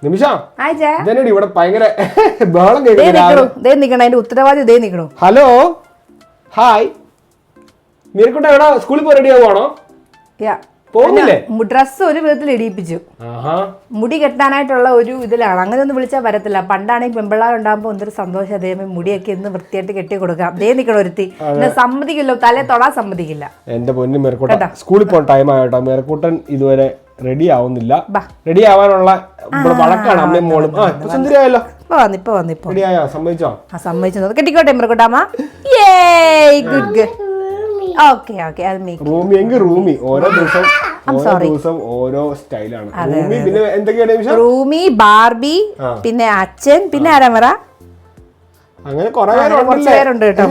നിമിഷ ഇതന്നെടി ഇവിടെ ഭയങ്കര ബഹളം കേൾക്കുന്നു. ഉത്തരവാദി നിൽക്കണോ? ഹലോ ഹായ്, മീരക്കുട്ട എവിടെ സ്കൂളിൽ പോയി റെഡി ആവുകയാണോ? പോകുന്നില്ലേ? ഡ്രസ്സ് ഒരു വിധത്തിൽ ഇടിയിപ്പിച്ചു. മുടി കെട്ടാനായിട്ടുള്ള ഒരു ഇതിലാണ്. അങ്ങനെ ഒന്നും വിളിച്ചാൽ വരത്തില്ല. പണ്ടാണെങ്കിൽ പെമ്പിള്ളാരുണ്ടാകുമ്പോൾ എന്തൊരു സന്തോഷം. അതേപോലെ മുടിയൊക്കെ ഇന്ന് വൃത്തിയായിട്ട് കെട്ടി കൊടുക്കാം. നിൽക്കണം ഒരുത്തി സമ്മതിക്കില്ലോ, തലേ തൊടാൻ സമ്മതിക്കില്ല. എന്റെ പൊന്നു മീരക്കുട്ടൻ സ്കൂളിൽ പോകാൻ ടൈം ആയിട്ടോ. മീരക്കുട്ടൻ ഇതുവരെ റെഡി ആവുന്നില്ല. റെഡി ആവാനുള്ള വഴക്കാണ് അമ്മയും മോളും. സുന്ദരിയായല്ലോ, റെഡി ആയോ? സമ്മതിച്ചോ? സമ്മതിച്ചു. കെട്ടിക്കോട്ടെ മീരക്കുട്ടാമ്മ. ഗുഡ്. റൂമി ഓരോ ദിവസം ഓരോ സ്റ്റൈലാണ്. പിന്നെ എന്തൊക്കെയാണ്? റൂമി, ബാർബി, പിന്നെ അച്ഛൻ, പിന്നെ ആരാമറ, അങ്ങനെ കുറെ പേരുണ്ട് കേട്ടോ.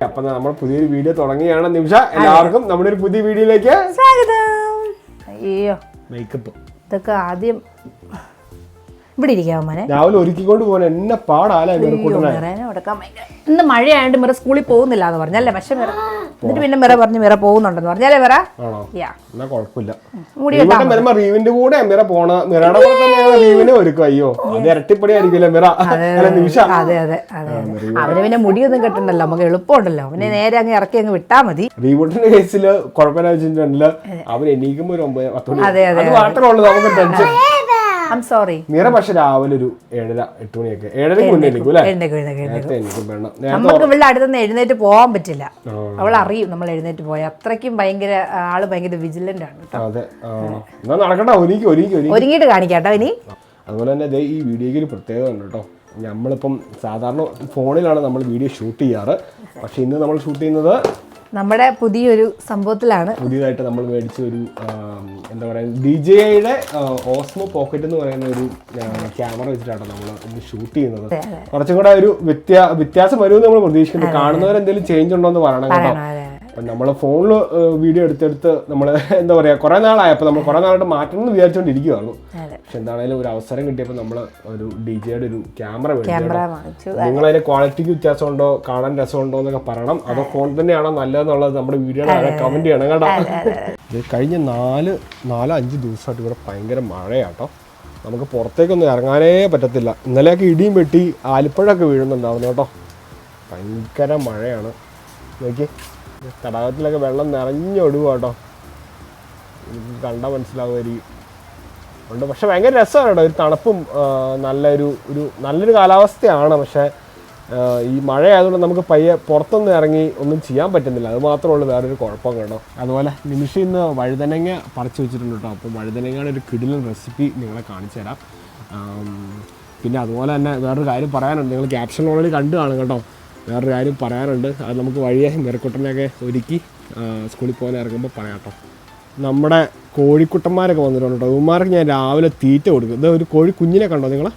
അപ്പൊ നമ്മൾ പുതിയൊരു വീഡിയോ തുടങ്ങിയാണ് നിമിഷ. എല്ലാവർക്കും നമ്മുടെ ഒരു പുതിയ വീഡിയോയിലേക്ക് സ്വാഗതം. അയ്യോ മേക്കപ്പ് ഇതൊക്കെ ആദ്യം ഇവിടെ ഇരിക്കാമോ മോനെ? രാവിലെ ഒരുക്കിക്കൊണ്ട് പോകാൻ എന്നെ പാടാല. ഇന്ന് മഴയായോണ്ട് മിറ സ്കൂളിൽ പോകുന്നില്ല എന്ന് പറഞ്ഞല്ലേ? പക്ഷെ മിറ എന്നിട്ട് പിന്നെ മിറ പറഞ്ഞു മിറ പോകുന്നുണ്ടെന്ന് പറഞ്ഞല്ലേ മിറ? എന്നാ കുഴപ്പമില്ല. റീവിന്റെ കൂടെ മിറ പോണ മിറയുടെ കൂടെ തന്നെയാണ് റീവിനെ ഒരുക്കും. അയ്യോ അത് ഇരട്ടിപ്പടി ആയിരിക്കില്ല മിറ. നിമിഷ അതെ അതെ അതെ. അവന് പിന്നെ മുടിയൊന്നും കെട്ടണ്ടല്ലോ, നമുക്ക് എളുപ്പമുണ്ടല്ലോ. അവനെ നേരെ അങ്ങ് ഇറക്കി അങ്ങ് വിട്ടാ മതി. റീവൂട്ടിന്റെ കേസില് കുഴപ്പമില്ല വെച്ചിട്ടുണ്ടല്ലോ. അവൻ എണീക്കുമ്പോ ഒരു 9-10 അത് മാത്രമുള്ളൂ നമുക്ക് ടെൻഷൻ. മിറ പക്ഷെ രാവിലെ ഒരു 7-8 മണിയൊക്കെ 7:30 മുന്നേ എണീക്കും അല്ലേ? നമുക്ക് ഇവിടെ അടുത്തുനിന്ന് എഴുന്നേറ്റ് പോകാൻ പറ്റില്ല. അവൾ അറിയും നമ്മൾ എഴുന്നേറ്റ് പോയ. അത്രയ്ക്കും ഭയങ്കര ആള് ഭയങ്കര വിജിലന്റ് ആണ്. അതെ, നടക്കട്ടെ, ഒരുങ്ങിയിട്ട് കാണിക്കാട്ടോ ഇനി. അതുപോലെ തന്നെ ഈ വീഡിയോയ്ക്ക് ഒരു പ്രത്യേകത ഉണ്ട് കേട്ടോ. നമ്മളിപ്പം സാധാരണ ഫോണിലാണ് നമ്മൾ വീഡിയോ ഷൂട്ട് ചെയ്യാറ്. പക്ഷെ ഇന്ന് നമ്മൾ ഷൂട്ട് ചെയ്യുന്നത് നമ്മുടെ പുതിയൊരു സംഭവത്തിലാണ്. പുതിയതായിട്ട് നമ്മൾ മേടിച്ച ഒരു എന്താ പറയുക DJIയുടെ ഓസ്മോ പോക്കറ്റ് എന്ന് പറയുന്ന ഒരു ക്യാമറ വെച്ചിട്ടാണ് നമ്മൾ ഇന്ന് ഷൂട്ട് ചെയ്യുന്നത്. കുറച്ചും കൂടെ ഒരു വ്യത്യാസം വരുമെന്ന് നമ്മൾ പ്രതീക്ഷിക്കുന്നു. കാണുന്നവരെന്തെങ്കിലും ചേഞ്ച് ഉണ്ടോ എന്ന് പറയണം കേട്ടോ. അപ്പം നമ്മൾ ഫോണിൽ വീഡിയോ എടുത്തെടുത്ത് നമ്മൾ എന്താ പറയുക കുറേ നാളായപ്പോൾ നമ്മൾ കുറേ നാളായിട്ട് മാറ്റണം എന്ന് വിചാരിച്ചുകൊണ്ടിരിക്കുകയായിരുന്നു. പക്ഷെ എന്താണെങ്കിലും ഒരു അവസരം കിട്ടിയപ്പോൾ നമ്മൾ ഒരു DJIയുടെ ഒരു ക്യാമറ മേടിച്ചു. നിങ്ങളതിന്റെ ക്വാളിറ്റിക്ക് വ്യത്യാസമുണ്ടോ, കാണാൻ രസമുണ്ടോ എന്നൊക്കെ പറയണം. അതോ ഫോൺ തന്നെയാണോ നല്ലതെന്നുള്ളത് നമ്മുടെ വീഡിയോയുടെ കമന്റ് ചെയ്യണം കേട്ടോ. കഴിഞ്ഞ 4-5 ദിവസമായിട്ട് ഇവിടെ ഭയങ്കര മഴയാട്ടോ. നമുക്ക് പുറത്തേക്കൊന്നും ഇറങ്ങാനേ പറ്റത്തില്ല. ഇന്നലെയൊക്കെ ഇടിയും വെട്ടി ആലിപ്പഴമൊക്കെ വീഴുന്നുണ്ടാവുന്നു കേട്ടോ. ഭയങ്കര മഴയാണ്. നോക്കി തടാകത്തിലൊക്കെ വെള്ളം നിറഞ്ഞൊടുക കേട്ടോ. കണ്ടാൽ മനസ്സിലാവുമായിരിക്കും ഉണ്ട്. പക്ഷെ ഭയങ്കര രസമാണ് കേട്ടോ. ഒരു തണുപ്പും നല്ലൊരു കാലാവസ്ഥയാണ്. പക്ഷേ ഈ മഴയായതുകൊണ്ട് നമുക്ക് പയ്യെ പുറത്തൊന്നും ഇറങ്ങി ഒന്നും ചെയ്യാൻ പറ്റുന്നില്ല. അത് മാത്രമേ ഉള്ളൂ വേറൊരു കുഴപ്പം കേട്ടോ. അതുപോലെ നിമിഷ ഇന്ന് വഴുതനങ്ങ പറിച്ചു വെച്ചിട്ടുണ്ട് കേട്ടോ. അപ്പോൾ വഴുതനങ്ങയുടെ ഒരു കിടിലൻ റെസിപ്പി നിങ്ങളെ കാണിച്ചു തരാം. പിന്നെ അതുപോലെ തന്നെ വേറൊരു കാര്യം പറയാനുണ്ട്. നിങ്ങൾ ക്യാപ്ഷൻ ഓൾറെഡി കണ്ടു കാണും കേട്ടോ. വേറൊരു കാര്യം പറയാനുണ്ട്. അത് നമുക്ക് വഴിയെ മിറക്കുട്ടനെയൊക്കെ ഒരുക്കി സ്കൂളിൽ പോകാൻ ഇറങ്ങുമ്പോൾ പറയാം കേട്ടോ. നമ്മുടെ കോഴിക്കുട്ടന്മാരൊക്കെ വന്നിട്ടുണ്ട് കേട്ടോ. ഇവന്മാർക്ക് ഞാൻ രാവിലെ തീറ്റ കൊടുക്കും. ഇത് ഒരു കോഴി കുഞ്ഞിനെ കണ്ടോ നിങ്ങൾ?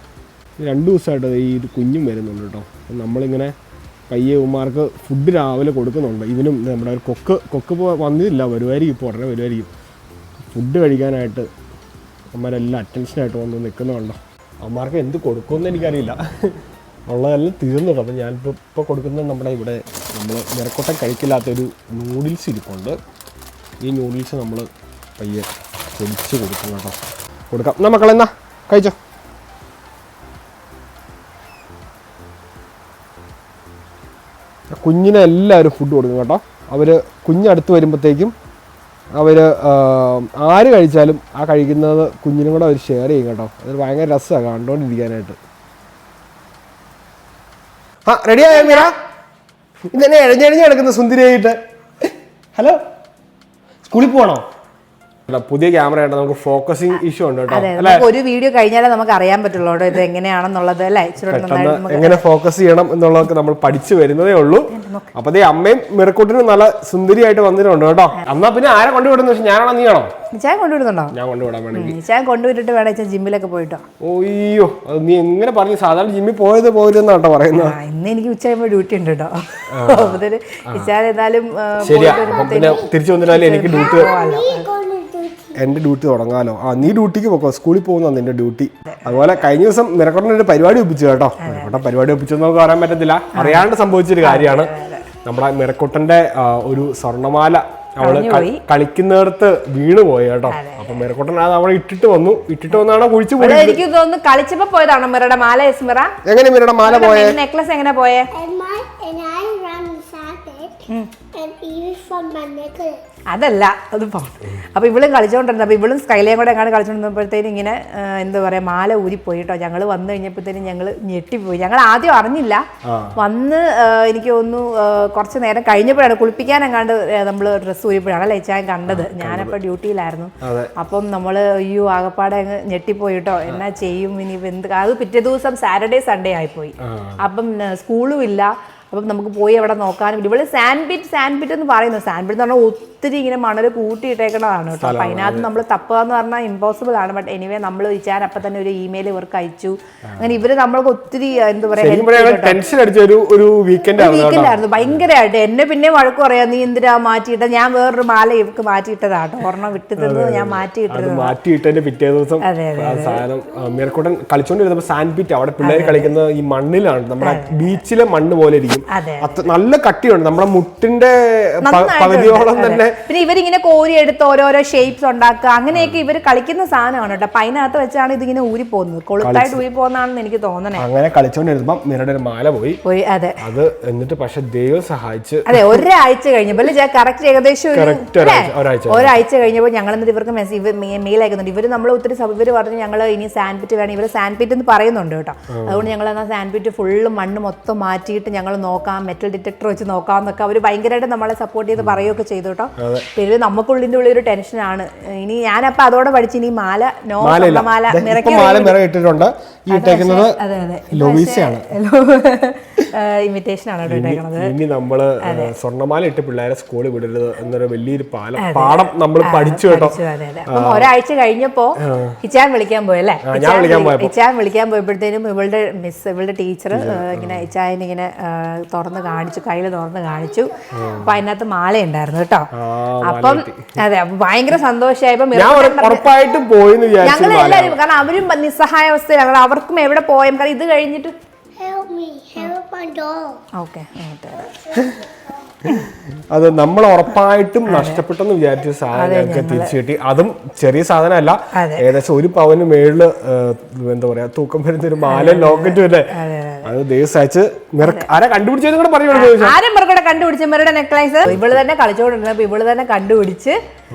2 ദിവസമായിട്ട് ഈ ഒരു കുഞ്ഞും വരുന്നുണ്ട് കേട്ടോ. അപ്പം നമ്മളിങ്ങനെ പയ്യെ ഇവന്മാർക്ക് ഫുഡ് രാവിലെ കൊടുക്കുന്നുണ്ട്. ഇവനും നമ്മുടെ ഒരു കൊക്ക് വന്നില്ല, വരുമായിരിക്കും, ഇപ്പോൾ ഉടനെ വരുമായിരിക്കും. ഫുഡ് കഴിക്കാനായിട്ട് അവന്മാരെല്ലാം അറ്റൻഷനായിട്ട് വന്ന് നിൽക്കുന്നുണ്ടോ. അവന്മാർക്ക് എന്ത് കൊടുക്കുമെന്ന് എനിക്കറിയില്ല. ഉള്ളതെല്ലാം തീർന്നു. അപ്പം ഞാനിപ്പോൾ കൊടുക്കുന്നത് നമ്മുടെ ഇവിടെ നമ്മൾ മിറക്കുട്ടൻ കഴിക്കില്ലാത്തൊരു നൂഡിൽസ് ഇരിപ്പുണ്ട്. ഈ നൂഡിൽസ് നമ്മൾ പയ്യെ പൊടിച്ച് കൊടുക്കും കേട്ടോ. കൊടുക്കാം. മക്കളെന്നാ കഴിച്ചോ. കുഞ്ഞിനെ എല്ലാവരും ഫുഡ് കൊടുക്കും കേട്ടോ. അവർ കുഞ്ഞടുത്ത് വരുമ്പോഴത്തേക്കും അവർ ആര് കഴിച്ചാലും ആ കഴിക്കുന്നത് കുഞ്ഞിനും കൂടെ അവർ ഷെയർ ചെയ്യും കേട്ടോ. അതൊരു ഭയങ്കര രസമാണ് കണ്ടുകൊണ്ടിരിക്കാനായിട്ട്. റെഡിയായോ മീര? ഇതെന്നെ എഴഞ്ഞെഴഞ്ഞ് കിടക്കുന്ന സുന്ദരിയായിട്ട്. ഹലോ, സ്കൂളിൽ പോകണോ? പുതിയ ക്യാമറ ഉണ്ട്. നമുക്ക് ഫോക്കസിങ് ഇഷ്യൂ ഉണ്ട് കേട്ടോ. ഒരു വീഡിയോ കഴിഞ്ഞാലേ നമുക്ക് അറിയാൻ പറ്റുള്ളൂ ഇത് എങ്ങനെയാണെന്നുള്ളത് അല്ലേ. എങ്ങനെ ഫോക്കസ് ചെയ്യണം എന്നുള്ളതൊക്കെ നമ്മൾ പഠിച്ചു വരുന്നതേ ഉള്ളൂ. അപ്പൊ അമ്മയും മിറക്കൂട്ടിനും നല്ല സുന്ദരിയായിട്ട് വന്നിട്ടുണ്ട് കേട്ടോ. എന്നാ പിന്നെ ആരെ കൊണ്ടുവിടുന്ന വെച്ചാൽ ഞാനാണോ നീയാണോ? ചായ കൊണ്ടുവിടുന്നുണ്ടോ? ഞാൻ കൊണ്ടുവിടാൻ വേണമെങ്കിൽ ചായ കൊണ്ടുവിട്ടിട്ട് വേണം ജിമ്മിലൊക്കെ പോയിട്ടോ. ഓയ്യോ, അത് നീ എങ്ങനെ പറഞ്ഞു? സാധാരണ ജിമ്മിൽ പോയതെന്നാ കേട്ടോ പറയുന്നത്. ഇന്ന് എനിക്ക് ഉച്ചയാകുമ്പോൾ ഡ്യൂട്ടി ഉണ്ട് കേട്ടോ. ഏതായാലും തിരിച്ചു വന്നിട്ടാലും എനിക്ക് ഡ്യൂട്ടി, എൻ്റെ ഡ്യൂട്ടി തുടങ്ങാലോ. നീ ഡ്യൂട്ടിക്ക് പോക്കോ, സ്കൂളിൽ പോകുന്ന നിന്റെ ഡ്യൂട്ടി. അതുപോലെ കഴിഞ്ഞ ദിവസം മിറക്കുട്ടൻ ഒരു പരിപാടി ഒപ്പിച്ചു കേട്ടോ. മിറക്കുട്ടൻ പരിപാടി ഒപ്പിച്ചെന്ന് നമുക്ക് പറയാൻ പറ്റത്തില്ല, അറിയാണ്ട് സംഭവിച്ചൊരു കാര്യമാണ്. നമ്മുടെ മിറക്കുട്ടൻ്റെ ഒരു സ്വർണ്ണമാല അവള് കളിക്കുന്നിടത്ത് വീണ് പോയി കേട്ടോ. അപ്പൊ മിറക്കുട്ടൻ അത് അവളെ ഇട്ടിട്ട് വന്നാണോ കുഴിച്ചു പോയി. എനിക്ക് തോന്നുന്നു കളിച്ചപ്പോ പോയതാണോ മിറയുടെ മാല? എസ്മിറ എങ്ങനെ മിറയുടെ മാല പോയേ? നെക്ലസ് എങ്ങനെ പോയേ? അതല്ല അത് അപ്പൊ ഇവളും കളിച്ചോണ്ടിരുന്നത്. അപ്പൊ ഇവളും സ്കൈലയും കൂടെ എങ്ങാണ്ട് കളിച്ചോണ്ടിരുന്നപ്പോഴത്തേനും ഇങ്ങനെ എന്താ പറയാ മാല ഊരിപ്പോയി കേട്ടോ. ഞങ്ങള് വന്നു കഴിഞ്ഞപ്പോഴത്തേനും ഞങ്ങള് ഞെട്ടിപ്പോയി. ഞങ്ങൾ ആദ്യം അറിഞ്ഞില്ല. വന്ന് എനിക്ക് തോന്നുന്നു കുറച്ച് നേരം കഴിഞ്ഞപ്പോഴാണ് കുളിപ്പിക്കാൻ എങ്ങാണ്ട് നമ്മള് ഡ്രസ്സ് ഊരിപ്പോഴാണ് അല്ലേ ചാൻ കണ്ടത്. ഞാനപ്പോ ഡ്യൂട്ടിയിലായിരുന്നു. അപ്പം നമ്മള് അയ്യോ ആകപ്പാടെ അങ്ങ് ഞെട്ടിപ്പോയി കേട്ടോ. എന്നാ ചെയ്യും ഇനി എന്ത്. അത് പിറ്റേ ദിവസം സാറ്റർഡേ സൺഡേ ആയിപ്പോയി. അപ്പം സ്കൂളും ഇല്ല. അപ്പം നമുക്ക് പോയി അവിടെ നോക്കാനും. ഇവള് സാൻഡ് പിറ്റ് എന്ന് പറയുന്നു. സാൻഡ് പിറ്റ് എന്ന് പറഞ്ഞാൽ ഒത്തിരി ഇങ്ങനെ മണൽ കൂട്ടിയിട്ടേക്കണതാണ് കേട്ടോ. അപ്പം അതിനകത്ത് നമ്മൾ തപ്പുക എന്ന് പറഞ്ഞാൽ ഇമ്പോസിബിൾ ആണ്. ബട്ട് എനിവേ നമ്മൾ വിചാൻ അപ്പം തന്നെ ഒരു ഇമെയിൽ ഇവർക്ക് അയച്ചു. അങ്ങനെ ഇവര് നമ്മൾക്ക് ഒത്തിരി എന്താ പറയാ വീക്കെൻഡ് ആയിരുന്നു ഭയങ്കരമായിട്ട്. എന്നെ പിന്നെ വഴക്ക് പറയാം, നീ എന്തിനാ മാറ്റിയിട്ട. ഞാൻ വേറൊരു മാല ഇവർക്ക് മാറ്റിയിട്ടതാട്ടോ. ഒരെണ്ണം വിട്ടത് ഞാൻ മാറ്റിയിട്ടതിന്റെ പിറ്റേ ദിവസം മിറക്കുട്ടൻ കളിച്ചോണ്ടിരുന്നപ്പോ സാൻഡ് പിറ്റ് അവിടെ പിള്ളേർ കളിക്കുന്ന ഈ മണ്ണിലാണ്. നമ്മുടെ ബീച്ചിലെ മണ്ണ് പോലെ ഇരിക്കും. നല്ല കട്ടിയുണ്ട്. നമ്മുടെ മുട്ടിന്റെ പകുതിയോളം തന്നെ. പിന്നെ ഇവരിങ്ങനെ കോരി എടുത്ത് ഓരോരോ ഷേപ്സ് ഉണ്ടാക്കുക അങ്ങനെയൊക്കെ ഇവർ കളിക്കുന്ന സാധനമാണ് കേട്ടോ. അപ്പൊ അതിനകത്ത് വെച്ചാണ് ഇതിങ്ങനെ ഊരി പോകുന്നത്. കൊളുത്തായിട്ട് ഊരി പോകുന്നതാണെന്ന് എനിക്ക് തോന്നണേ. അങ്ങനെ കളിച്ചോണ്ടിരുന്നപ്പോ മിറയുടെ ഒരു മാല പോയി. അതെ അത് എന്നിട്ട് പക്ഷെ ദൈവം സഹായിച്ച് അതെ ഒരാഴ്ച കഴിഞ്ഞപ്പോൾ കറക്റ്റ് ഏകദേശം ഒരാഴ്ച കഴിഞ്ഞപ്പോൾ ഞങ്ങൾ എന്നിട്ട് ഇവർക്ക് മെയിൽ അയക്കുന്നുണ്ട്. ഇവര് നമ്മൾ ഒത്തിരി ഇവര് പറഞ്ഞു ഞങ്ങൾ ഇനി സാൻഡ് പിറ്റ് വേണം. ഇവര് സാൻഡ് പിറ്റ് എന്ന് പറയുന്നുണ്ട് കേട്ടോ. അതുകൊണ്ട് ഞങ്ങൾ എന്നാൽ സാൻഡ് പിറ്റ് ഫുള്ള് മണ്ണ് മൊത്തം മാറ്റിയിട്ട് ഞങ്ങൾ നോക്കാം, മെറ്റൽ ഡിറ്റക്ടർ വെച്ച് നോക്കാം എന്നൊക്കെ അവർ ഭയങ്കരമായിട്ട് നമ്മളെ സപ്പോർട്ട് ചെയ്ത് പറയുകയൊക്കെ ചെയ്തു കേട്ടോ. പിന്നെ നമുക്കുള്ളിന്റെ ഉള്ളിൽ ഒരു ടെൻഷനാണ്. ഇനി ഞാനപ്പോ അതോടെ പഠിച്ച് ഇനി മാല ഇട്ടിട്ടുണ്ട്. ഇമിറ്റേഷൻ ആണ് ഇട്ടേക്കണത്. ഇനി നമ്മള് സ്വർണ്ണമാല ഇട്ട് പിള്ളേരെ സ്കൂളിൽ വിടരുത് എന്നൊരു വലിയൊരു പാഠം നമ്മൾ പഠിച്ചു കേട്ടോ. അപ്പം ഒരാഴ്ച കഴിഞ്ഞപ്പോ ഇച്ചാൻ വിളിക്കാൻ പോയല്ലേ. ഇച്ചാൻ വിളിക്കാൻ പോയപ്പോഴത്തേനും ഇവളുടെ ടീച്ചർ ഇങ്ങനെ ഇച്ചായൻ ഇങ്ങനെ തുറന്ന് കാണിച്ചു, കയ്യിൽ തുറന്ന് കാണിച്ചു. അപ്പൊ അതിനകത്ത് മാല ഉണ്ടായിരുന്നു കേട്ടോ. അപ്പം അതെ അപ്പൊ ഭയങ്കര സന്തോഷമായപ്പോ ഞങ്ങൾ എല്ലാവരും, കാരണം അവരും നിസ്സഹായാവസ്ഥയിലാണ്. അവർക്കും എവിടെ പോയും. കാരണം ഇത് കഴിഞ്ഞിട്ട് അത് നമ്മൾ ഉറപ്പായിട്ടും നഷ്ടപ്പെട്ടെന്ന് വിചാരിച്ച സാധനമൊക്കെ തിരിച്ചു കിട്ടി. അതും ചെറിയ സാധനമല്ല, ഏകദേശം 1 പവന് മേളില് എന്താ പറയാ തൂക്കം വരുന്ന ഒരു മാല ലോക്കറ്റും അല്ലേ. അത് ദിവസം ആരാ കണ്ടുപിടിച്ചത് കൂടെ പറഞ്ഞു. ആരും മറുകൂടെ കണ്ടുപിടിച്ച മെറുടെ നെക്ലൈസ് ഇവള് തന്നെ കളിച്ചോണ്ടിരുന്നപ്പോ ഇവള് തന്നെ കണ്ടുപിടിച്ച്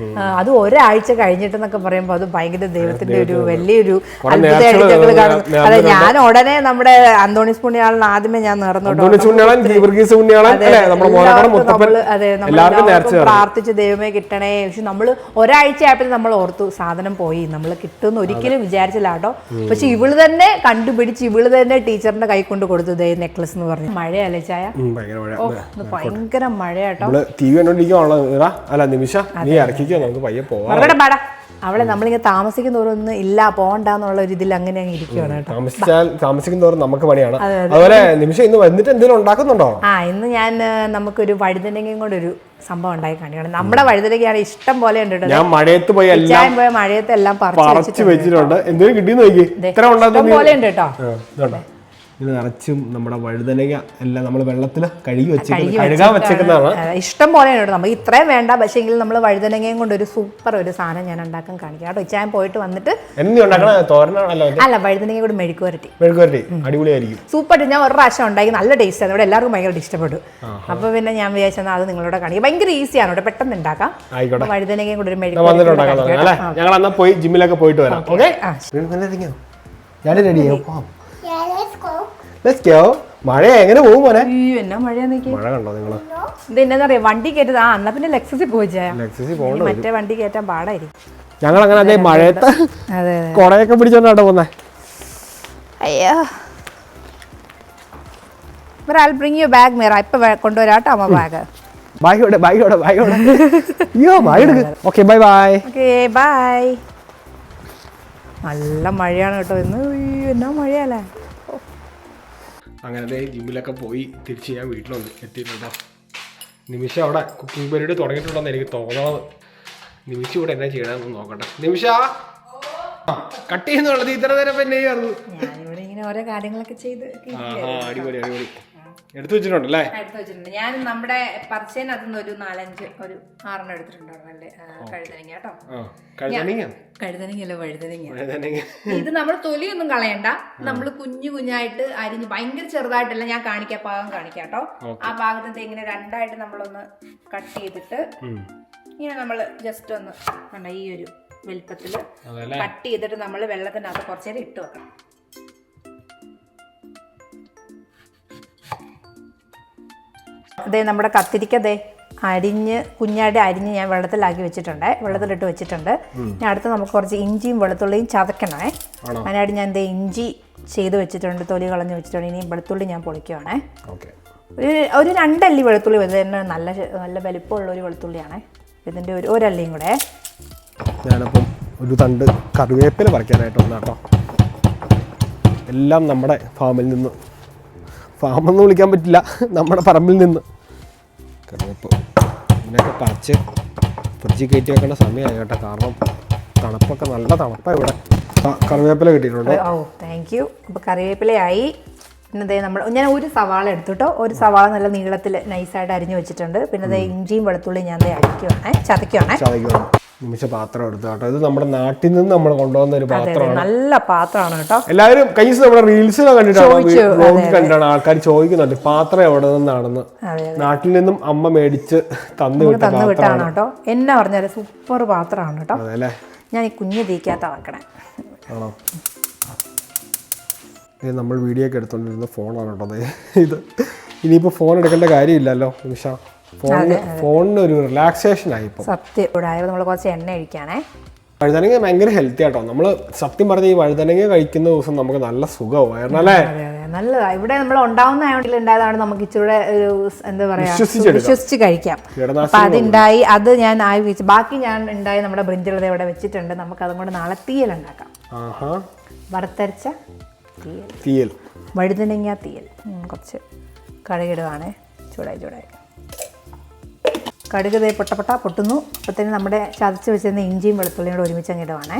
അത് ഒരാഴ്ച കഴിഞ്ഞിട്ടെന്നൊക്കെ പറയുമ്പോ അത് ഭയങ്കര ദൈവത്തിന്റെ ഒരു വലിയൊരു അത്ഭുതമായിട്ട് കാണുന്നു. അതെ ഞാൻ ഉടനെ നമ്മുടെ അന്തോണീസ് പുണ്യാളൻ ആദ്യമേ ഞാൻ നേർന്നു പ്രാർത്ഥിച്ച് ദൈവമേ കിട്ടണേ. പക്ഷെ നമ്മള് ഒരാഴ്ച ആയപ്പോഴും നമ്മൾ ഓർത്തു സാധനം പോയി, നമ്മൾ കിട്ടുമെന്ന് ഒരിക്കലും വിചാരിച്ചില്ല കേട്ടോ. പക്ഷെ ഇവള് തന്നെ കണ്ടുപിടിച്ച് ഇവള് തന്നെ ടീച്ചറിന്റെ കൈ കൊണ്ട് കൊടുത്തു നെക്ലസ് എന്ന് പറഞ്ഞു. മഴയല്ലേ ചായ, ഭയങ്കര മഴയാട്ടോ. അവളെ നമ്മളിങ്ങനെ താമസിക്കുന്ന തോറും ഇല്ല പോകണ്ടെന്നുള്ള ഒരു ഇതിൽ അങ്ങനെ അങ്ങ് ഇരിക്കുകയാണ് കേട്ടോ. താമസിക്കുന്ന തോറും നമുക്ക് പണിയാണ്. അതുപോലെ നിമിഷം ഇന്ന് വന്നിട്ട് എന്തെങ്കിലും ഉണ്ടാക്കുന്നുണ്ടോ? ഇന്ന് ഞാൻ നമുക്കൊരു വഴുതനങ്ങയും കൊണ്ട് ഒരു സംഭവം ഉണ്ടാക്കി കാണിക്കണം. നമ്മുടെ വഴുതനങ്ങയാണ് ഇഷ്ടം പോലെ ഉണ്ട്. ഞാൻ മഴയത്ത് പോയി മഴയത്ത് എല്ലാം പറിച്ചു വെച്ചിട്ടുണ്ട്. എന്തെങ്കിലും കിട്ടിയെന്ന് നോക്കി ഇഷ്ടം പോലെ ഉണ്ട് കേട്ടോ. ഇത് നിറച്ചും നമ്മുടെ വഴുതനങ്ങ എല്ലാം നമ്മൾ വെള്ളത്തിൽ കഴുകാൻ വെച്ചേക്കുന്നതാണ്. ഇഷ്ടം പോലെ ഉണ്ട്. നമുക്ക് ഇത്രയും വേണ്ട, പക്ഷേ എങ്കിൽ നമ്മൾ വഴുതനങ്ങയും കൊണ്ട് ഒരു സൂപ്പർ ഒരു സാധനം ഞാൻ ഉണ്ടാക്കാൻ കാണിക്കാം കേട്ടോ. ഇച്ചാൻ പോയിട്ട് വന്നിട്ട് അല്ല വഴുതനങ്ങ കൂടി മെഴുക്കുവരട്ടി അടിപൊളിയായിരിക്കും, സൂപ്പർ. ഞാൻ ഒരു പ്രാവശ്യം ഉണ്ടാക്കി, നല്ല ടേസ്റ്റ് ആണ്. ഇവിടെ എല്ലാവർക്കും ഭയങ്കര ഇഷ്ടപ്പെട്ടു. അപ്പൊ പിന്നെ ഞാൻ വിചാരിച്ചാൽ അത് നിങ്ങളോട് കാണിക്കാം. ഭയങ്കര ഈസിയാണ് കേട്ടോ, പെട്ടെന്ന് ഉണ്ടാക്കാം. വഴുതനങ്ങയും കൂടി ഒരു മെഴുക്കുവരട്ടി പോയി ജിമ്മിലൊക്കെ പോയിട്ട് വരാം. ഞാൻ റെഡിയാ. മഴ എങ്ങനെ പോകും മോനെ? എന്നാ മഴയാ മഴ കണ്ടോ നിങ്ങള്? ഇത് എന്നാ വണ്ടി കയറ്റത്. എന്നാ പിന്നെ ലെക്സസിൽ പോയിച്ചാ മറ്റേ വണ്ടി കയറ്റാൻ പാടായിരിക്കും. ഞങ്ങൾ അങ്ങനെ അതെ മഴയത്ത് കൊടയൊക്കെ പിടിച്ചോണ്ടാട്ടോ പോന്നെ. അയ്യോ I'll bring you back Mira. ഇപ്പൊ കൊണ്ടുവരാട്ടോ അമ്മ bag. Okay bye bye. Okay bye. നല്ല മഴയാണ് കേട്ടോ ഇന്ന്. എന്നാ മഴയല്ലേ. അങ്ങനെ ജിമ്മിലൊക്കെ പോയി തിരിച്ച് ഞാൻ വീട്ടിലൊന്ന് എത്തിയിട്ടുണ്ടോ. നിമിഷം അവിടെ കുക്കിംഗ് പരിപാടി തുടങ്ങിയിട്ടുണ്ടെന്ന് എനിക്ക് തോന്നണത്. നിമിഷം ഇവിടെ എന്നാ ചെയ്യണമെന്ന് നോക്കട്ടെ. നിമിഷ കട്ട് ചെയ്യുന്നുള്ളത് ഇത്ര നേരം പിന്നെ ഇങ്ങനെ ഓരോ കാര്യങ്ങളൊക്കെ ചെയ്ത് അടിപൊളി അടിപൊളി. എടുത്തു വെച്ചിട്ടുണ്ടല്ലേ? എടുത്ത് വെച്ചിട്ടുണ്ട്. ഞാൻ നമ്മുടെ പറിച്ചതിനകത്ത് നിന്ന് ഒരു 4-5 ഒരു 6 എടുത്തിട്ടുണ്ടായിരുന്നല്ലേ കഴുതനങ്ങ കേട്ടോ. കഴുതനങ്ങല്ല വഴുതനങ്ങ. ഇത് നമ്മൾ തൊലിയൊന്നും കളയണ്ട, നമ്മൾ കുഞ്ഞായിട്ട് അരിഞ്ഞ് ഭയങ്കര ചെറുതായിട്ടല്ല, ഞാൻ കാണിക്കാം, പാകം കാണിക്കാം കേട്ടോ. ആ ഭാഗത്തെ ഇങ്ങനെ രണ്ടായിട്ട് നമ്മളൊന്ന് കട്ട് ചെയ്തിട്ട് ഇങ്ങനെ നമ്മൾ ജസ്റ്റ് ഒന്ന് കണ്ട ഈ ഒരു വലുപ്പത്തിൽ കട്ട് ചെയ്തിട്ട് നമ്മൾ വെള്ളത്തിനകത്ത് കുറച്ച് നേരം ഇട്ട് വെക്കണം. അതേ നമ്മുടെ കത്തിരിക്കതേ അരിഞ്ഞ് കുഞ്ഞായിട്ട് അരിഞ്ഞ് ഞാൻ വെള്ളത്തിലാക്കി വെച്ചിട്ടുണ്ട്, വെള്ളത്തിലിട്ട് വെച്ചിട്ടുണ്ട്. ഞാൻ അടുത്ത് നമുക്ക് കുറച്ച് ഇഞ്ചിയും വെളുത്തുള്ളിയും ചതക്കണേ. അതിനായിട്ട് ഞാൻ എന്തേ ഇഞ്ചി ചെയ്ത് വെച്ചിട്ടുണ്ട്, തൊലി കളഞ്ഞ് വെച്ചിട്ടുണ്ട്. ഇനി വെളുത്തുള്ളി ഞാൻ പൊളിക്കുവാണേ. ഒരു 2 അല്ലി വെളുത്തുള്ളി വരുന്നത് തന്നെ നല്ല വലിപ്പമുള്ള ഒരു വെളുത്തുള്ളിയാണേ. ഇതിൻ്റെ ഒരല്ലിയും കൂടെ. ഞാനപ്പം ഒരു തണ്ട് കറിവേപ്പില പറിക്കാനായിട്ട് വന്നാട്ടോ. എല്ലാം നമ്മുടെ ഫാമിൽ നിന്ന്, ഫാമെന്ന് വിളിക്കാൻ പറ്റില്ല, നമ്മുടെ പറമ്പിൽ നിന്ന് കറിവേപ്പ് ഇതിനൊക്കെ പറിച്ച് ഫ്രിഡ്ജിൽ കയറ്റി വെക്കേണ്ട സമയമായി കേട്ടോ. കാരണം തണുപ്പൊക്കെ നല്ല തണുപ്പാണ് ഇവിടെ. കറിവേപ്പില കിട്ടിയിട്ടുണ്ട്. ഓ താങ്ക് യു. അപ്പോൾ കറിവേപ്പിലയായി. പിന്നെ ഞാൻ ഒരു സവാള എടുത്തുട്ടോ, ഒരു സവാള നല്ല നീളത്തിൽ നൈസായിട്ട് അരിഞ്ഞു വെച്ചിട്ടുണ്ട്. പിന്നെ ഇഞ്ചിയും വെളുത്തുള്ളിയും ഞാൻ ചതയ്ക്കുവാണേ. നിമിഷ പാത്രം എടുത്തു കേട്ടോ. ഇത് നമ്മുടെ നാട്ടിൽ നിന്ന് നമ്മൾ കൊണ്ടുവന്ന ഒരു പാത്രമാണ്. നല്ല പാത്രമാണ് കേട്ടോ. എല്ലാവരും കഴിഞ്ഞ നമ്മുടെ റീൽസിലോ കണ്ടിട്ടാണ് ആൾക്കാർ ചോദിക്കുന്നുണ്ട് പാത്രം എവിടെ നിന്നാണെന്ന്. നാട്ടിൽ നിന്നും അമ്മ മേടിച്ച് തന്നു വിട്ടാണ് കേട്ടോ. എന്നാ പറഞ്ഞാല് സൂപ്പർ പാത്രമാണ് കേട്ടോ. ഞാൻ ഈ കുഞ്ഞു തീക്കാത്ത വെക്കണേ. ആണോ? നമ്മൾ വീഡിയോ ഒക്കെ എടുത്തോണ്ടിരുന്ന ഫോണാണ് കേട്ടോ ഇത്. ഇനിയിപ്പോ ഫോൺ എടുക്കേണ്ട കാര്യമില്ലല്ലോ നിമിഷ. ഫോണിന് ഒരു റിലാക്സേഷൻ ആയി. സത്യം നമ്മൾ കുറച്ച് എണ്ണ ഒഴിക്കാണേ. വഴുതനങ്ങ ഭയങ്കര ഹെൽത്തി ആട്ടോ. നമ്മള് സത്യം പറഞ്ഞ ഈ വഴുതനങ്ങ കഴിക്കുന്ന ദിവസം നമുക്ക് നല്ല സുഖമായിരുന്നു അല്ലേ? നല്ലതാ. ഇവിടെ നമ്മൾ ഉണ്ടാവുന്ന ഉണ്ടായതാണ്, നമുക്ക് ഇച്ചിരി എന്താ പറയാ വിശ്വസിച്ച് കഴിക്കാം. അപ്പൊ അതുണ്ടായി, അത് ഞാൻ ആയി വെച്ച്, ബാക്കി ഞാൻ ഉണ്ടായി നമ്മുടെ ബ്രിഞ്ചിലത് ഇവിടെ വെച്ചിട്ടുണ്ട്. നമുക്ക് അതും കൂടെ നാളെ തീയൽ ഉണ്ടാക്കാം. വറുത്തരച്ച തീയൽ, വഴുതനങ്ങ തീയൽ. കുറച്ച് കടുകിടുവാണേ. ചൂടായി കടുക് പൊട്ടുന്നു. അപ്പോഴത്തേന് നമ്മുടെ ചതച്ച് വെച്ചിരുന്ന ഇഞ്ചിയും വെളുത്തുള്ളിയും കൂടെ ഒരുമിച്ച് അങ്ങ് ഇടുവാണേ.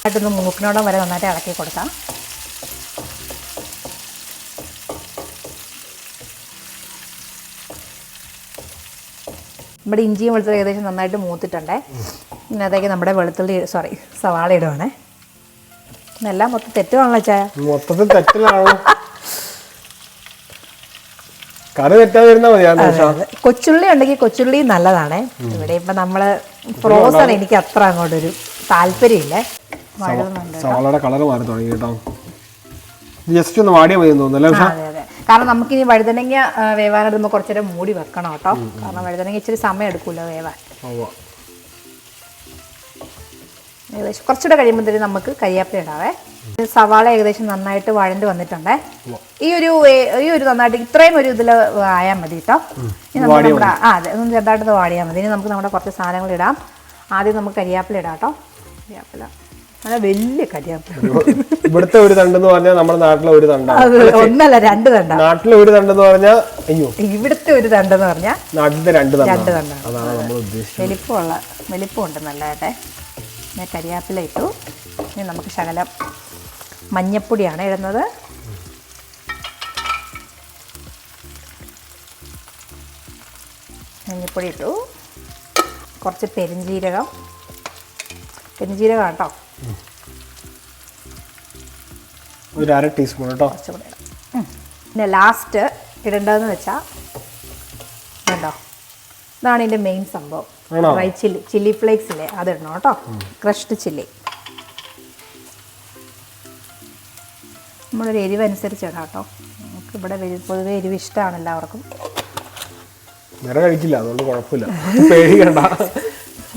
ആയിട്ടൊന്ന് മൂക്കിനോടം വരെ നന്നായിട്ട് ഇളക്കി കൊടുക്കാം. നമ്മുടെ ഇഞ്ചിയും വെളുത്തുള്ളി ഏകദേശം നന്നായിട്ട് മൂത്തിട്ടുണ്ടേ. ഇതിനകത്തേക്ക് നമ്മുടെ സവാള ഇടുവാണേ. എല്ലാം മൊത്തം തെറ്റുവാണല്ലോ ചായ. മൊത്തത്തിൽ തെറ്റിലാണോ? കറി തെറ്റാതിരുന്നാ മതി. കൊച്ചുള്ളി ഉണ്ടെങ്കിൽ കൊച്ചുള്ളി നല്ലതാണേ. ഇവിടെ ഇപ്പൊ നമ്മള് ഫ്രോസൺ എനിക്ക് അത്ര അങ്ങോട്ടൊരു താല്പര്യമില്ലേ. സവാളയുടെ കളർ മാറി തുടങ്ങി കേട്ടോ. ജസ്റ്റ് ഒന്ന് വാടിയാൽ മതി തോന്നുന്നു. അതെ, കാരണം നമുക്കിനി വഴുതനങ്ങ വേവാനായിട്ട് നമ്മൾ കുറച്ചേരം മൂടി വെക്കണം കേട്ടോ. കാരണം വഴുതനങ്ങ ഇച്ചിരി സമയം എടുക്കൂല്ലോ വേവാൻ. ഏകദേശം കുറച്ചുകൂടെ കഴിയുമ്പോഴത്തേക്കും നമുക്ക് കരിയാപ്പില ഇടാവേ. സവാള ഏകദേശം നന്നായിട്ട് വഴണ്ട് വന്നിട്ടുണ്ടേ. ഈ ഒരു നന്നായിട്ട് ഇത്രയും ഒരു ഇതിൽ ആയാൽ മതി കേട്ടോ. ഇനി നമുക്ക് നമ്മുടെ അതെ ഒന്ന് ചെറുതായിട്ട് വാടിയാൽ മതി. ഇനി നമുക്ക് നമ്മുടെ കുറച്ച് സാധനങ്ങൾ ഇടാം. ആദ്യം നമുക്ക് കരിയാപ്പില ഇടാം കേട്ടോ. കരിയാപ്പില നല്ല വലിയ കരിയാപ്പില. ഇവിടുത്തെ ഒരു തണ്ടെന്ന് പറഞ്ഞാൽ നമ്മുടെ നാട്ടിലെ ഒരു തണ്ടാണ്. ഒന്നല്ല 2 തണ്ടാണ്. നാട്ടിലെ ഒരു തണ്ടെന്ന് പറഞ്ഞാൽ ഇവിടുത്തെ ഒരു തണ്ടെന്ന് പറഞ്ഞാൽ നാട്ടിലത്തെ 2 തണ്ടാണ്. വലിപ്പമുണ്ട് നല്ലതായിട്ടെ. ഞാൻ കരിയാപ്പില ഇട്ടു. ഇനി നമുക്ക് ശകലം മഞ്ഞപ്പൊടിയാണ് ഇടുന്നത്. മഞ്ഞപ്പൊടി ഇട്ടു. കുറച്ച് പെരിഞ്ജീരകം കേട്ടോ. ഒരു 1/2 ടീസ്പൂൺ കേട്ടോ. കുറച്ചുകൂടെ ഇടാം. പിന്നെ ലാസ്റ്റ് ഇടേണ്ടതെന്ന് വെച്ചാൽ കേട്ടോ, ഇതാണ് ഇതിൻ്റെ മെയിൻ സംഭവം. ഡ്രൈ ചില്ലി ഫ്ലേക്സ് ഇല്ലേ, അത് ഇടണം കേട്ടോ. Crushed chilli. നമ്മളൊരു എരിവ് അനുസരിച്ച് ഇടാം കേട്ടോ. നമുക്ക് ഇവിടെ പൊതുവെ എരിവ് ഇഷ്ടമാണ് എല്ലാവർക്കും. വേറെ കഴിക്കില്ല, അതുകൊണ്ട് കുഴപ്പമില്ല, പേടിക്കണ്ട.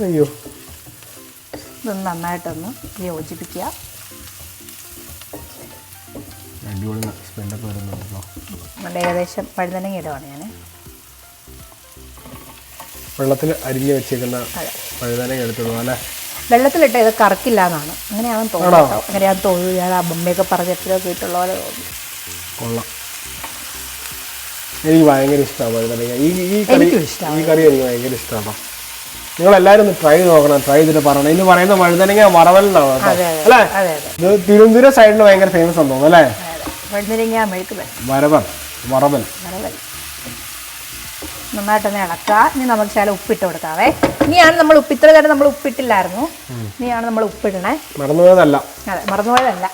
അയ്യോ, ഇതൊന്ന് നന്നായിട്ടൊന്ന് യോജിപ്പിക്കുക. നമ്മുടെ ഏകദേശം വഴുതനങ്ങ ഇടുവാണ് ഞാൻ. വെള്ളത്തിൽ അരിഞ്ഞ് വെച്ചേക്കുന്ന വഴുതനങ്ങ എടുത്തിടുക അല്ലേ? വെള്ളത്തിലിട്ട് ഇത് കറക്കില്ല എന്നാണ്, അങ്ങനെയാണെന്ന് തോന്നുന്നു. അങ്ങനെയാണെന്ന് തോന്നുന്നു. ഞാൻ അമ്മയൊക്കെ പറഞ്ഞ് എപ്പോഴും കേട്ടുള്ള പോലെ തോന്നി. കൊള്ളാം, എനിക്ക് ഭയങ്കര ഇഷ്ടമാണ് വഴുതനങ്ങ. ഈ കറി എനിക്ക് ഭയങ്കര ഇഷ്ടമാണ്. നിങ്ങൾ എല്ലാവരും ഒന്ന് ട്രൈ നോക്കണം, ട്രൈ ചെയ്തിട്ട് പറയണം. ഇന്ന് പറയുന്ന വഴുതനങ്ങ വറവലിനാണ് കേട്ടോ അല്ലേ? ഇത് തിരുവനന്തപുരം സൈഡിൽ ഭയങ്കര ഫേമസ് ആണെന്ന് തോന്നുന്നു അല്ലേ? വറവൽ നന്നായിട്ടൊന്ന് ഇളക്കുക. ഇനി നമുക്ക് ശകലം ഉപ്പിട്ട് കൊടുക്കാവേ. ഇനിയാണ് നമ്മൾ ഇത്ര നേരം നമ്മൾ ഉപ്പിട്ടില്ലായിരുന്നു, ഇനിയാണ് നമ്മൾ ഉപ്പിടണേ. മറന്നുപോയതല്ല. അതെ, മറന്നുപോയതല്ല.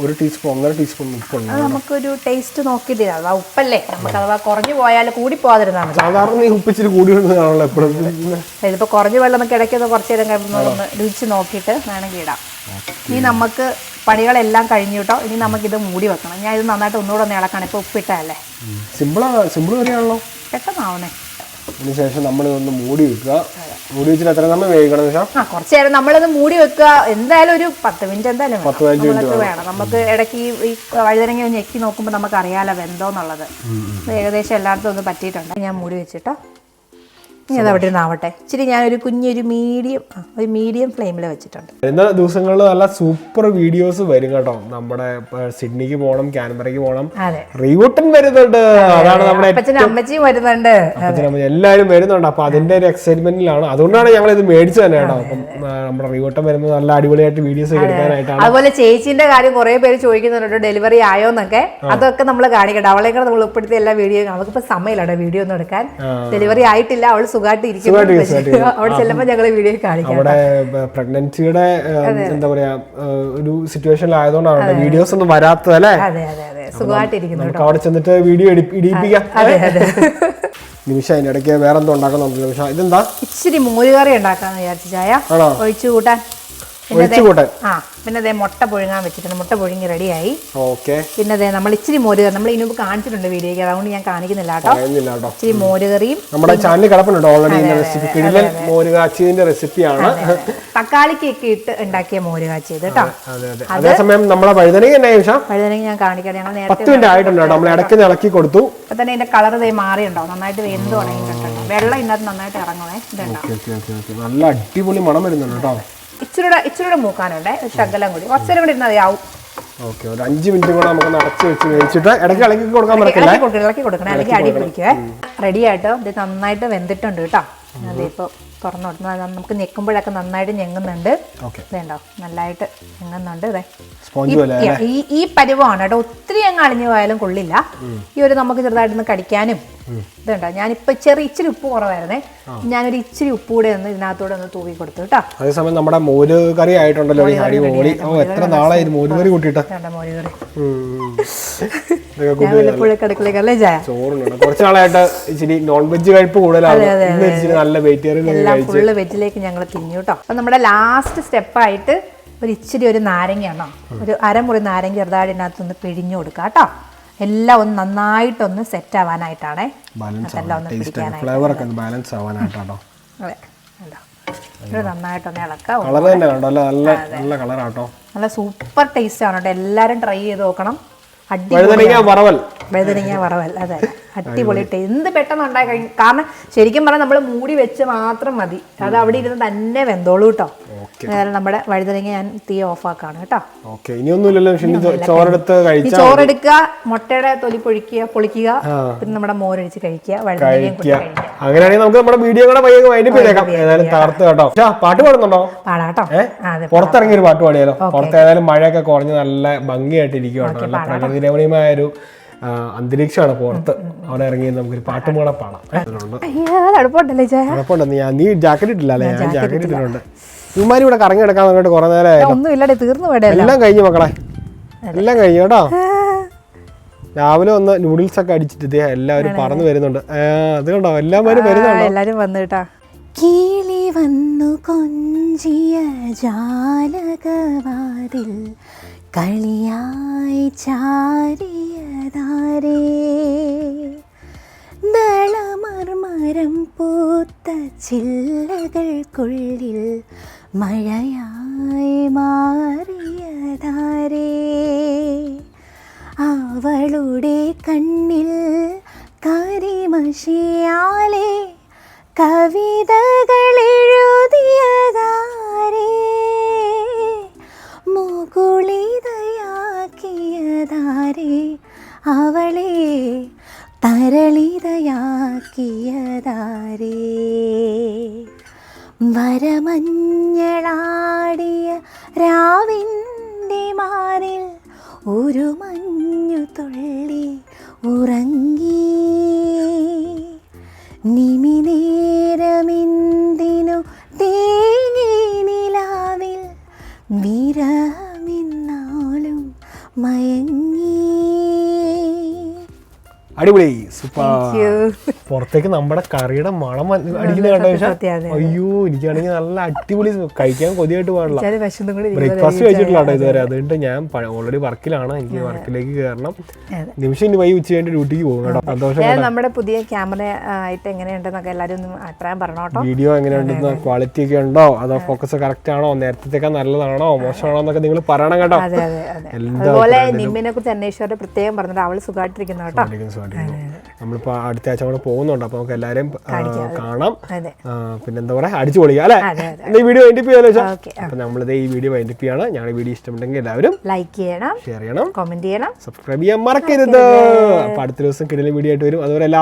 ഒരു ടീസ്പൂൺ 1.5 ടീസ്പൂൺ ഉപ്പുണ്ട്. അത് നമുക്കൊരു ടേസ്റ്റ് നോക്കിയിട്ട് അഥവാ ഉപ്പല്ലേ, നമുക്ക് അഥവാ കുറഞ്ഞു പോയാൽ കൂടി പോകാതിരുന്നാൽ മതി. സാധാരണ ഈ ഉപ്പിച്ചിരി കൂടി വരുന്നതാണല്ലോ എപ്പോഴും. ഇതിപ്പോൾ കുറഞ്ഞ വെള്ളം നമുക്ക് ഇടയ്ക്കൊന്ന് കുറച്ച് നേരം കഴിയുമ്പോൾ ഒന്ന് രുചിച്ച് നോക്കിയിട്ട് വേണമെങ്കിൽ ഇടാം. ഇനി നമുക്ക് പണികളെല്ലാം കഴിഞ്ഞു കേട്ടോ. ഇനി നമുക്കിത് മൂടി വെക്കണം. ഞാൻ ഇത് നന്നായിട്ട് ഒന്നുകൂടെ ഒന്ന് ഇളക്കണം. ഇപ്പോൾ ഉപ്പിട്ടല്ലേ. സിമ്പിൾ കറിയാണല്ലോ, പെട്ടെന്നാവണേ. അതിനുശേഷം നമ്മൾ ഒന്ന് മൂടി വെക്കുക. മൂടി വെച്ചിട്ട് എത്ര സമയം വേവിക്കണം? കുറച്ച് നേരം നമ്മളത് മൂടി വെക്കുക. എന്തായാലും ഒരു 10 മിനിറ്റ് എന്തായാലും വേണം. നമുക്ക് ഇടയ്ക്ക് ഈ വഴുതനങ്ങ ഞെക്കി നോക്കുമ്പോൾ നമുക്ക് അറിയാലോ വെന്തോന്നുള്ളത്. ഏകദേശം എല്ലായിടത്തും ഒന്ന് പറ്റിയിട്ടുണ്ട്. ഞാൻ മൂടി വെച്ചിട്ടോ. ഇനി അത് അവിടെ ആവട്ടെ. ഇച്ചിരി ഞാനൊരു കുഞ്ഞൊരു മീഡിയം ഫ്ലെയിമിൽ വെച്ചിട്ടുണ്ട്. വരുന്ന ദിവസങ്ങളിൽ നല്ല സൂപ്പർ വീഡിയോസ് വരും കേട്ടോ. നമ്മുടെ സിഡ്നിക്ക് പോകണം, കാൻബറയ്ക്ക് പോകണം, റീവൂട്ടൻ വരുന്നുണ്ട്. അതാണ് നമ്മുടെ അമ്മച്ചിയും വരുന്നുണ്ട്, എല്ലാവരും വരുന്നുണ്ട്. അപ്പൊ അതിന്റെ ഒരു എക്സൈറ്റ്മെന്റിലാണ്. അതുകൊണ്ടാണ് ഞങ്ങൾ ഇത് മേടിച്ചു തന്നെ കേട്ടോ. അപ്പം നമ്മുടെ റീവൂട്ടൻ വരുമ്പോൾ നല്ല അടിപൊളിയായിട്ട് വീഡിയോസ് എടുക്കാനായിട്ടാണ്. അതുപോലെ ചേച്ചിന്റെ കാര്യം കുറെ പേര് ചോദിക്കുന്നുണ്ട്, ഡെലിവറി ആയോന്നൊക്കെ. അതൊക്കെ നമ്മൾ കാണിക്കട്ടെ. അവളെയൊക്കെ നമ്മൾ ഉൾപ്പെടുത്തിയ എല്ലാ വീഡിയോ നമുക്കിപ്പോ സമയമില്ല വീഡിയോ ഒന്നും എടുക്കാൻ. ഡെലിവറി ആയിട്ടില്ല, അവൾ സുഖമായിട്ട് ഇരിക്കുന്നു. അവിടെ ചെല്ലുമ്പോൾ ഞങ്ങൾ വീഡിയോ കാണിക്കാം. അവിടെ പ്രഗ്നൻസിയുടെ എന്താ പറയാ ഒരു സിറ്റുവേഷനിലായതുകൊണ്ടാണ് വീഡിയോസ് ഒന്നും വരാത്തത് അല്ലേ? സുഖമായിട്ട് ഇരിക്കുന്നു. നമുക്ക് അവിടെ ചെന്നിട്ട് വീഡിയോ ഇടിപ്പിക്കാം. നിമിഷ അതിന്റെ ഇടയ്ക്ക് വേറെ എന്തോ ഉണ്ടാക്കുന്നുണ്ട്. നിമിഷ ഇതെന്താ? ഇച്ചിരി മോരുകറി ഉണ്ടാക്കാന്ന് വിചാരിച്ചു. ചായ ഒഴിച്ചു കൂട്ടാൻ. പിന്നെ അതേ മുട്ട പുഴുങ്ങാൻ വെച്ചിട്ടുണ്ട്. മുട്ട പുഴുങ്ങി റെഡിയായി. പിന്നെ അതേ നമ്മൾ ഇച്ചിരി മോരുകറി നമ്മൾ ഇതിനുമ്പ് കാണിച്ചിട്ടുണ്ട് വീഡിയോക്ക്, അതുകൊണ്ട് ഞാൻ കാണിക്കുന്നില്ല കേട്ടോ. ഇച്ചിരി മോരുകറിയും നമ്മുടെ ചാനലിൽ കിടപ്പുണ്ട് ഓൾറെഡി. റെസിപ്പിയാണ് തക്കാളിക്കൊക്കെ ഇട്ട് ഉണ്ടാക്കിയ മോര് കാച്ചിയത് കേട്ടോ. അതേസമയം നമ്മളെ വഴുതനങ്ങ ഞാൻ കാണിക്കാം. ഞങ്ങൾ നേരത്തെ ഇളക്കി കൊടുത്തു. ഇപ്പൊ തന്നെ ഇതിന്റെ കളർ മാറിയുണ്ടോ? നന്നായിട്ട് വെന്ത് ഉണങ്ങിയിട്ടുണ്ട്. വെള്ളം ഇതിനകത്ത് നന്നായിട്ട് ഇറങ്ങണേ. നല്ല അടിപൊളി മണം വരുന്നുണ്ട് കേട്ടോ. ഇച്ചിരൂടെ മൂക്കാനുണ്ട്. ശകലം കൂടി കുറച്ചേരം കൂടി ഇരുന്നാൽ മതിയാവും. ഒരു 5 മിനിറ്റ് കൂടെ നമുക്ക് അടച്ച് വെച്ച് വേവിച്ചിട്ട് ഇടയ്ക്ക് ഇളക്കി കൊടുക്കാൻ ഇളക്കി കൊടുക്കണം, അല്ലെങ്കിൽ അടി പിടിക്കുവേ. റെഡി ആയിട്ട് ഇത് നന്നായിട്ട് വെന്തിട്ടുണ്ട് കേട്ടോ. അതിപ്പോൾ തുറന്നു കൊടുക്കുന്നത് നമുക്ക് ഞെക്കുമ്പോഴൊക്കെ നന്നായിട്ട് ഞെങ്ങുന്നുണ്ട്. ഇതുണ്ടോ നല്ലതായിട്ട് ഞെങ്ങുന്നുണ്ട്. ഇതേ ഈ പരുവമാണ് കേട്ടോ. ഒത്തിരി അങ്ങ് അളിഞ്ഞു പോയാലും കൊള്ളില്ല. ഈ ഒരു നമുക്ക് ചെറുതായിട്ടൊന്ന് കടിക്കാനും ഇതുണ്ടോ. ഞാനിപ്പോ ഇച്ചിരി ഉപ്പ് കുറവായിരുന്നേ. ഞാനൊരു ഇച്ചിരി ഉപ്പ് കൂടെ ഒന്ന് ഇതിനകത്തൂടെ ഒന്ന് തൂവി കൊടുത്തു കേട്ടോ. അതേസമയം നമ്മുടെ മോര് കറി ആയിട്ടുണ്ടല്ലോ. എത്ര നാളായി മോര് കറി കൂട്ടിയിട്ട്. ചോറുണ്ട് കുറച്ച് നാളായിട്ട് ഇച്ചിരി നോൺ വെജ് കഴിപ്പ് കൂടുതലാണ്. നല്ല ഫുള്ള് വെജിലേക്ക് ഞങ്ങൾ തിന്നു കേട്ടോ. അപ്പൊ നമ്മുടെ ലാസ്റ്റ് സ്റ്റെപ്പായിട്ട് ഒരു നാരങ്ങയാണോ, ഒരു അരമുറി നാരങ്ങ ചെറുതായിട്ട് ഇതിനകത്തൊന്ന് പിഴിഞ്ഞു കൊടുക്കുക കേട്ടോ. എല്ലാം ഒന്ന് നന്നായിട്ടൊന്ന് സെറ്റ് ആവാനായിട്ടാണേ. നന്നായിട്ടൊന്ന് ഇളക്കാം. നല്ല സൂപ്പർ ടേസ്റ്റ് ആണ് കേട്ടോ. എല്ലാരും ട്രൈ ചെയ്ത് നോക്കണം. വഴുതനങ്ങ വറവൽ. അതെ, അടിപൊളി ടേസ്റ്റ്. എന്ത് പെട്ടെന്ന് ഉണ്ടായി കഴിഞ്ഞു. കാരണം ശരിക്കും പറഞ്ഞാൽ നമ്മൾ മൂടി വെച്ച് മാത്രം മതി. അത് അവിടെ ഇരുന്ന് തന്നെ വെന്തോളൂ കേട്ടോ. നമ്മുടെ വഴുതനങ്ങ ഞാൻ തീ ഓഫ് ആക്കാണ് കേട്ടോ. ചോറെടുക്കുക, മുട്ടയുടെ തൊലി പൊളിക്കുക, പിന്നെ നമ്മുടെ മോരൊഴിച്ച് കഴിക്കുക. അങ്ങനെയാണെങ്കിൽ നമുക്ക് നമ്മുടെ വീഡിയോ പാട്ട് പാടുന്നുണ്ടോ? പാടാട്ടോ. പുറത്തിറങ്ങിയ ഒരു പാട്ട് പാടിയാലോ? പുറത്ത് ഏതായാലും മഴയൊക്കെ കുറഞ്ഞ് നല്ല ഭംഗിയായിട്ട് ഇരിക്കുകയാണ്. നല്ല പ്രകൃതി രമണീയമായ ഒരു അന്തരീക്ഷമാണ് പുറത്ത്. അവിടെ ഇറങ്ങി നമുക്കൊരു പാട്ടും കൂടെ പാടാം. നീ ജാക്കറ്റ് ഇട്ടില്ലല്ലേ? ഞാൻ ജാക്കറ്റ് ഇട്ടിട്ടുണ്ട്. ഇവന്മാരി ഇവിടെ കറങ്ങി കിടക്കാൻ വേണ്ടിട്ട് കുറെ നേരം എല്ലാം കഴിഞ്ഞു മക്കളെ, എല്ലാം കഴിഞ്ഞു കേട്ടോ. രാവിലെ ഒന്ന് നൂഡിൽസ് ഒക്കെ അടിച്ചിട്ട് എല്ലാവരും പറന്ന് വരുന്നുണ്ട്. അത് കണ്ടോ എല്ലാവരും വരുന്നുണ്ടോ? എല്ലാരും വന്നു കേട്ടാ. കിളി വന്നു കൊഞ്ചിയ ജാലകവാതിൽ കളിയായി ചാരിയതാരേ, ദളമർമരം പൂത്ത ചില്ലകൾക്കുള്ളിൽ മഴയായി മാറിയതാരേ, അവളുടെ കണ്ണിൽ കരിമഷിയാലെ കവിതകൾ എഴുതിയതാരേ, മുകുളിതയാക്കിയതാരേ, അവളെ തരളിതയാക്കിയതാരേ വരമഞ്ഞളാടിയ രാവിൻ്റെ മാറിൽ ഒരു മഞ്ഞു തുള്ളി ഉറങ്ങി നിമിനേരമെന്തിനു തേങ്ങി നിലാവിൽ വിരമിന്നാലും മയങ്ങി. അടിപൊളി, സൂപ്പർ. പുറത്തേക്ക് നമ്മുടെ കറിയുടെ മണം അടിക്കുന്ന കേട്ടോ. അയ്യോ, എനിക്കാണെങ്കിൽ നല്ല അടിപൊളി, കഴിക്കാൻ കൊതിയായിട്ട് പാടില്ല. ബ്രേക്ക്ഫാസ്റ്റ് കഴിച്ചിട്ടില്ല കേട്ടോ ഇതുവരെ. അതുകൊണ്ട് ഞാൻ ഓൾറെഡി വർക്കിലാണ്, എനിക്ക് വർക്കിലേക്ക് കയറണം. നിമിഷം ഇനി ഉച്ച കഴിഞ്ഞ് ഡ്യൂട്ടിക്ക് പോകും കേട്ടോ. സന്തോഷം. നമ്മുടെ പുതിയ ക്യാമറ ആയിട്ട് എങ്ങനെയുണ്ടെന്നൊക്കെ എല്ലാവരും ഒന്ന് അഭിപ്രായം പറഞ്ഞോട്ടോ. വീഡിയോ എങ്ങനെയുണ്ടെന്ന്, ക്വാളിറ്റി ഒക്കെ ഉണ്ടോ, അതോ ഫോക്കസ് കറക്റ്റ് ആണോ, നേരത്തെ നല്ലതാണോ മോശമാണോ എന്നൊക്കെ നിങ്ങൾ പറയണം കേട്ടോ. അതുപോലെ നിമ്മിനെ കുറിച്ച് അന്വേഷിച്ചവരെ പ്രത്യേകം പറഞ്ഞിട്ട് അവള് സുഖമായിട്ടിരിക്കുന്നു കേട്ടോ. നമ്മളിപ്പോ അടുത്ത ആഴ്ച കൂടെ പോകുന്നുണ്ട്, അപ്പൊ നമുക്ക് എല്ലാരും കാണാം. പിന്നെ എന്താ പറയാ, അടിച്ചു പൊളിക്കാം അല്ലെ. ഈ വീഡിയോ വൈൻഡപ്പ് ചെയ്യാലോ. അപ്പൊ നമ്മളിത് ഈ വീഡിയോ വൈൻഡപ്പ് ചെയ്യാണ്. ഞങ്ങളുടെ വീഡിയോ ഇഷ്ടമുണ്ടെങ്കിൽ എല്ലാവരും ലൈക്ക് ചെയ്യണം, ഷെയർ ചെയ്യണം, കമന്റ് ചെയ്യണം, സബ്സ്ക്രൈബ് ചെയ്യാൻ മറക്കരുത്. അപ്പൊ അടുത്ത ദിവസം കിടന്ന വീഡിയോ ആയിട്ട് വരും. അതുപോലെ എല്ലാ